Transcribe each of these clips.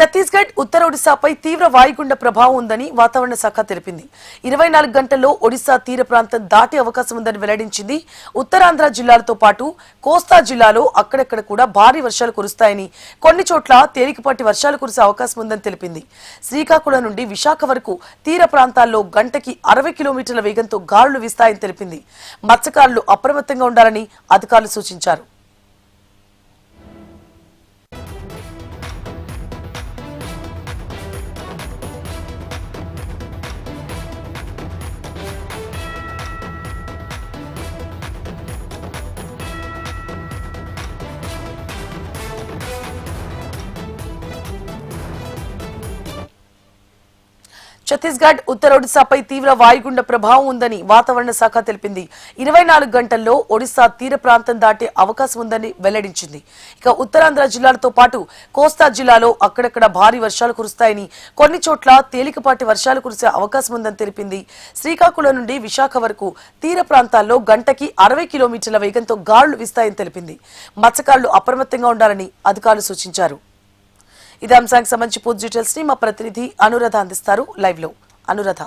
ఛత్తీస్గఢ్ ఉత్తర ఒడిశాపై తీవ్ర వాయుగుండ ప్రభావం ఉందని వాతావరణ శాఖ తెలిపింది. 24 గంటల్లో ఒడిశా తీర ప్రాంతం దాటే అవకాశం ఉందని వెల్లడించింది. ఉత్తరాంధ్ర జిల్లాలతో పాటు కోస్తా జిల్లాలో అక్కడక్కడ కూడా భారీ వర్షాలు కురుస్తాయని, కొన్ని చోట్ల తేలికపాటి వర్షాలు కురిసే అవకాశం ఉందని తెలిపింది. శ్రీకాకుళం నుండి విశాఖ వరకు తీర ప్రాంతాల్లో గంటకి 60 కిలోమీటర్ల వేగంతో గాలులు వీస్తాయని తెలిపింది. మత్స్యకారులు అప్రమత్తంగా ఉండాలని అధికారులు సూచించారు. ఛత్తీస్గఢ్ ఉత్తర ఒడిశాపై తీవ్ర వాయుగుండ ప్రభావం ఉందని వాతావరణ శాఖ తెలిపింది. 24 గంటల్లో ఒడిశా తీర ప్రాంతం దాటే అవకాశం ఉందని వెల్లడించింది. ఇక ఉత్తరాంధ్ర జిల్లాలతో పాటు కోస్తా జిల్లాలో అక్కడక్కడ భారీ వర్షాలు కురుస్తాయని, కొన్ని చోట్ల తేలికపాటి వర్షాలు కురిసే అవకాశం ఉందని తెలిపింది. శ్రీకాకుళం నుండి విశాఖ వరకు తీర ప్రాంతాల్లో గంటకి 60 కిలోమీటర్ల వేగంతో గాలులు వీస్తాయని తెలిపింది. మత్స్యకారులు అప్రమత్తంగా ఉండాలని అధికారులు సూచించారు. ఇదే అంశానికి సంబంధించి పూర్తి డీటెయిల్స్ ని మా ప్రతినిధి అనురాధ అందిస్తారు. లైవ్ లో అనురాధ.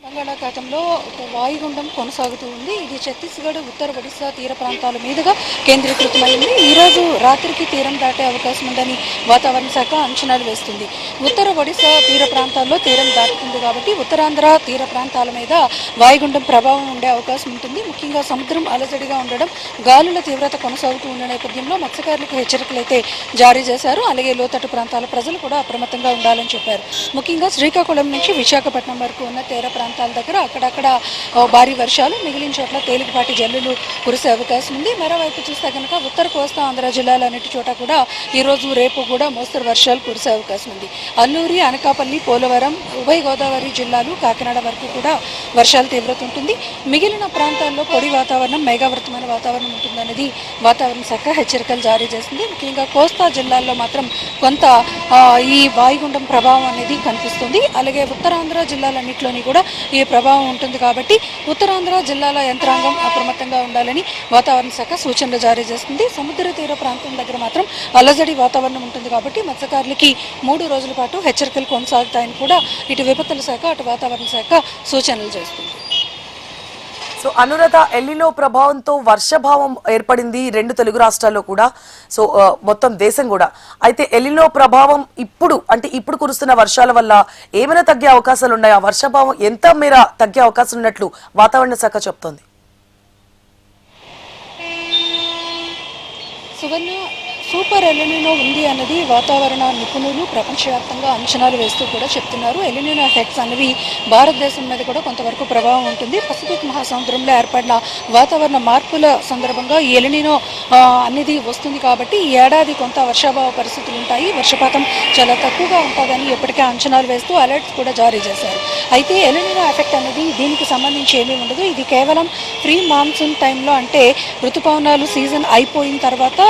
బంగాళాఖాతంలో ఒక వాయుగుండం కొనసాగుతూ ఉంది. ఇది ఛత్తీస్గఢ్ ఉత్తర ఒడిశా తీర ప్రాంతాల మీదుగా కేంద్రీకృతమైంది. ఈరోజు రాత్రికి తీరం దాటే అవకాశం ఉందని వాతావరణ శాఖ అంచనాలు వేస్తుంది. ఉత్తర ఒడిశా తీర ప్రాంతాల్లో తీరం దాటుతుంది కాబట్టి ఉత్తరాంధ్ర తీర ప్రాంతాల మీద వాయుగుండం ప్రభావం ఉండే అవకాశం ఉంటుంది. ముఖ్యంగా సముద్రం అలజడిగా ఉండడం, గాలుల తీవ్రత కొనసాగుతూ ఉన్న నేపథ్యంలో మత్స్యకారులకు హెచ్చరికలు అయితే జారీ చేశారు. అలాగే లోతట్టు ప్రాంతాల ప్రజలు కూడా అప్రమత్తంగా ఉండాలని చెప్పారు. ముఖ్యంగా శ్రీకాకుళం నుంచి విశాఖపట్నం వరకు ఉన్న తీర ప్రాంతాల దగ్గర అక్కడక్కడ భారీ వర్షాలు, మిగిలిన చోట్ల తేలికపాటి జల్లులు కురిసే అవకాశం ఉంది. మరోవైపు చూస్తే కనుక ఉత్తర కోస్తా ఆంధ్ర జిల్లాలన్నిటి చోట కూడా ఈరోజు రేపు కూడా మోస్తరు వర్షాలు కురిసే అవకాశం ఉంది. అల్లూరి, అనకాపల్లి, పోలవరం, ఉభయ గోదావరి జిల్లాలు, కాకినాడ వరకు కూడా వర్షాల తీవ్రత ఉంటుంది. మిగిలిన ప్రాంతాల్లో పొడి వాతావరణం, మేఘావృతమైన వాతావరణం ఉంటుందనేది వాతావరణ శాఖ హెచ్చరికలు జారీ చేసింది. ముఖ్యంగా కోస్తా జిల్లాల్లో మాత్రం కొంత ఈ వాయుగుండం ప్రభావం అనేది కనిపిస్తుంది. అలాగే ఉత్తరాంధ్ర జిల్లాలన్నింటిలోని కూడా ఈ ప్రభావం ఉంటుంది కాబట్టి ఉత్తరాంధ్ర జిల్లాల యంత్రాంగం అప్రమత్తంగా ఉండాలని వాతావరణ శాఖ సూచనలు జారీ చేస్తుంది. సముద్ర తీర ప్రాంతం దగ్గర మాత్రం అలజడి వాతావరణం ఉంటుంది కాబట్టి మత్స్యకారులకి 3 రోజుల పాటు హెచ్చరికలు కొనసాగుతాయని కూడా ఇటు విపత్తుల శాఖ, అటు వాతావరణ శాఖ సూచనలు చేస్తుంది. సో అనురాధ, ఎల్నినో ప్రభావంతో వర్షభావం ఏర్పడింది 2 తెలుగు రాష్ట్రాల్లో కూడా, సో మొత్తం దేశం కూడా. అయితే ఎల్నినో ప్రభావం ఇప్పుడు కురుస్తున్న వర్షాల వల్ల ఏమైనా తగ్గే అవకాశాలు ఉన్నాయా? వర్షభావం ఎంత మేర తగ్గే అవకాశం ఉన్నట్లు వాతావరణ శాఖ చెప్తోంది. సూపర్ ఎలినినో ఉంది అన్నది వాతావరణ నిపుణులు ప్రపంచవ్యాప్తంగా అంచనాలు వేస్తూ కూడా చెప్తున్నారు. ఎలినినో ఎఫెక్ట్స్ అనేవి భారతదేశం మీద కూడా కొంతవరకు ప్రభావం ఉంటుంది. పసిఫిక్ మహాసముద్రంలో ఏర్పడిన వాతావరణ మార్పుల సందర్భంగా ఈ ఎలినినో అనేది వస్తుంది కాబట్టి ఈ ఏడాది కొంత వర్షాభావ పరిస్థితులు ఉంటాయి. వర్షపాతం చాలా తక్కువగా ఉంటుందని ఇప్పటికే అంచనాలు వేస్తూ అలర్ట్స్ కూడా జారీ చేశారు. అయితే ఎలినినో ఎఫెక్ట్ అనేది దీనికి సంబంధించి ఏమీ ఉండదు. ఇది కేవలం ప్రీ మాన్సూన్ టైంలో, అంటే ఋతుపవనాలు సీజన్ అయిపోయిన తర్వాత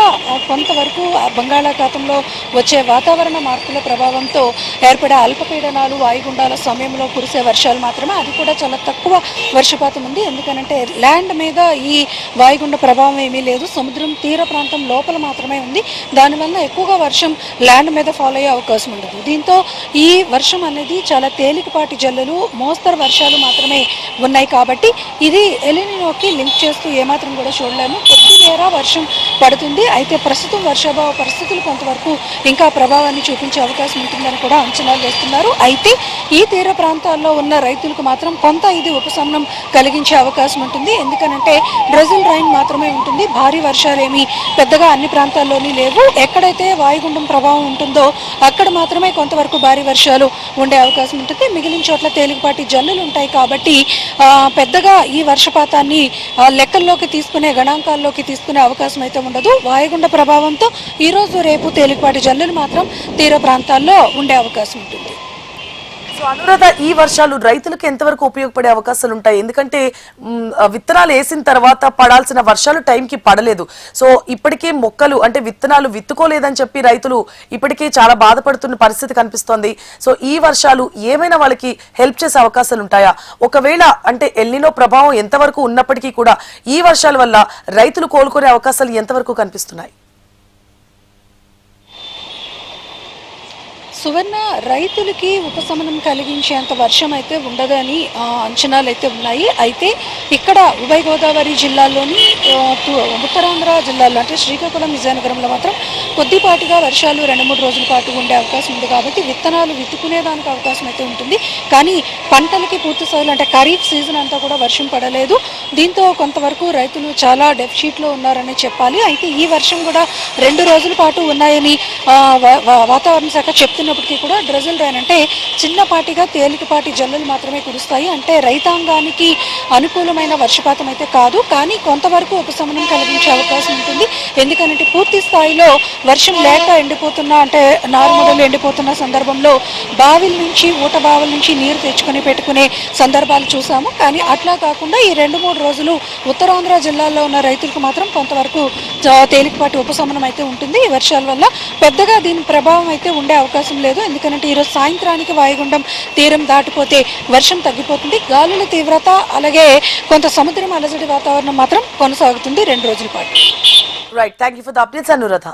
కొంతవరకు బంగాళాఖాతంలో వచ్చే వాతావరణ మార్పుల ప్రభావంతో ఏర్పడే అల్పపీడనాలు, వాయుగుండాల సమయంలో కురిసే వర్షాలు మాత్రమే. అది కూడా చాలా తక్కువ వర్షపాతం ఉంది. ఎందుకనంటే ల్యాండ్ మీద ఈ వాయుగుండ ప్రభావం ఏమీ లేదు. సముద్రం తీర ప్రాంతం లోపల మాత్రమే ఉంది. దానివల్ల ఎక్కువగా వర్షం ల్యాండ్ మీద ఫాలో అయ్యే అవకాశం ఉండదు. దీంతో ఈ వర్షం అనేది చాలా తేలికపాటి జల్లులు, మోస్తరు వర్షాలు మాత్రమే ఉన్నాయి కాబట్టి ఇది ఎలినినోకి లింక్ చేస్తూ ఏమాత్రం కూడా చూడలేము. కొద్దిమేర వర్షం పడుతుంది. అయితే ప్రస్తుతం వర్షాభావ పరిస్థితులు కొంతవరకు ఇంకా ప్రభావాన్ని చూపించే అవకాశం ఉంటుందని కూడా అంచనాలు వేస్తున్నారు. అయితే ఈ తీర ప్రాంతాల్లో ఉన్న రైతులకు మాత్రం కొంత ఇది ఉపశమనం కలిగించే అవకాశం ఉంటుంది. ఎందుకనంటే బ్రెజిల్ రైన్ మాత్రమే ఉంటుంది. భారీ వర్షాలేమీ పెద్దగా అన్ని ప్రాంతాల్లోని లేవు. ఎక్కడైతే వాయుగుండం ప్రభావం ఉంటుందో అక్కడ మాత్రమే కొంతవరకు భారీ వర్షాలు ఉండే అవకాశం ఉంటుంది. మిగిలిన చోట్ల తేలికపాటి జల్లులు ఉంటాయి కాబట్టి పెద్దగా ఈ వర్షపాతాన్ని లెక్కల్లోకి తీసుకునే, గణాంకాల్లోకి తీసుకునే అవకాశం అయితే ఉండదు. వాయుగుండ ప్రభావంతో ఈరోజు రేపు తేలికపాటి జల్లులు మాత్రం తీర ప్రాంతాల్లో ఉండే అవకాశం ఉంటుంది. సో అనురాధ, ఈ వర్షాలు రైతులకు ఎంతవరకు ఉపయోగపడే అవకాశాలు ఉంటాయి? ఎందుకంటే విత్తనాలు వేసిన తర్వాత పడాల్సిన వర్షాలు టైంకి పడలేదు. సో ఇప్పటికే మొక్కలు అంటే విత్తనాలు విత్తుకోలేదని చెప్పి రైతులు ఇప్పటికే చాలా బాధపడుతున్న పరిస్థితి కనిపిస్తోంది. సో ఈ వర్షాలు ఏమైనా వాళ్ళకి హెల్ప్ చేసే అవకాశాలు ఉంటాయా? ఒకవేళ అంటే ఎల్నినో ప్రభావం ఎంతవరకు ఉన్నప్పటికీ కూడా ఈ వర్షాల వల్ల రైతులు కోలుకునే అవకాశాలు ఎంతవరకు కనిపిస్తున్నాయి? సువర్ణ, రైతులకి ఉపశమనం కలిగించేంత వర్షం అయితే ఉండదని అంచనాలు అయితే ఉన్నాయి. అయితే ఇక్కడ ఉభయ గోదావరి జిల్లాల్లోని ఉత్తరాంధ్ర జిల్లాల్లో అంటే శ్రీకాకుళం, విజయనగరంలో మాత్రం కొద్దిపాటిగా వర్షాలు 2-3 రోజుల పాటు ఉండే అవకాశం ఉంది. కాబట్టి విత్తనాలు విత్తుకునేదానికి అవకాశం అయితే ఉంటుంది. కానీ పంటలకి పూర్తి స్థాయిలో అంటే ఖరీఫ్ సీజన్ అంతా కూడా వర్షం పడలేదు. దీంతో కొంతవరకు రైతులు చాలా డెఫిషిట్లో ఉన్నారని చెప్పాలి. అయితే ఈ వర్షం కూడా 2 రోజుల పాటు ఉన్నాయని వాతావరణ శాఖ చెప్తున్నప్పటికీ కూడా డ్రెజిల్ రైన్ అంటే చిన్నపాటిగా తేలికపాటి జల్లులు మాత్రమే కురుస్తాయి. అంటే రైతాంగానికి అనుకూలమైన వర్షపాతం అయితే కాదు. కానీ కొంతవరకు ఉపశమనం కలిగించే అవకాశం ఉంటుంది. ఎందుకంటే పూర్తి స్థాయిలో వర్షం లేక ఎండిపోతున్న అంటే నారుమడులు ఎండిపోతున్న సందర్భంలో బావిల నుంచి ఊట బావుల నుంచి నీరు తెచ్చుకొని పెట్టుకునే సందర్భాలు చూసాము. కానీ అట్లా కాకుండా ఈ 2-3 రోజులు ఉత్తరాంధ్ర జిల్లాల్లో ఉన్న రైతులకు మాత్రం కొంతవరకు తేలికపాటి ఉపశమనం అయితే ఉంటుంది. ఈ వర్షాల వల్ల పెద్దగా దీని ప్రభావం అయితే ఉండే అవకాశం లేదు. ఎందుకంటే ఈరోజు సాయంత్రానికి వాయుగుండం తీరం దాటిపోతే వర్షం తగ్గిపోతుంది. గాలుల తీవ్రత అలాగే కొంత సముద్రం అలజడి వాతావరణం మాత్రం కొనసాగుతుంది 2 రోజుల పాటు. Right, thank you for the updates Anuradha.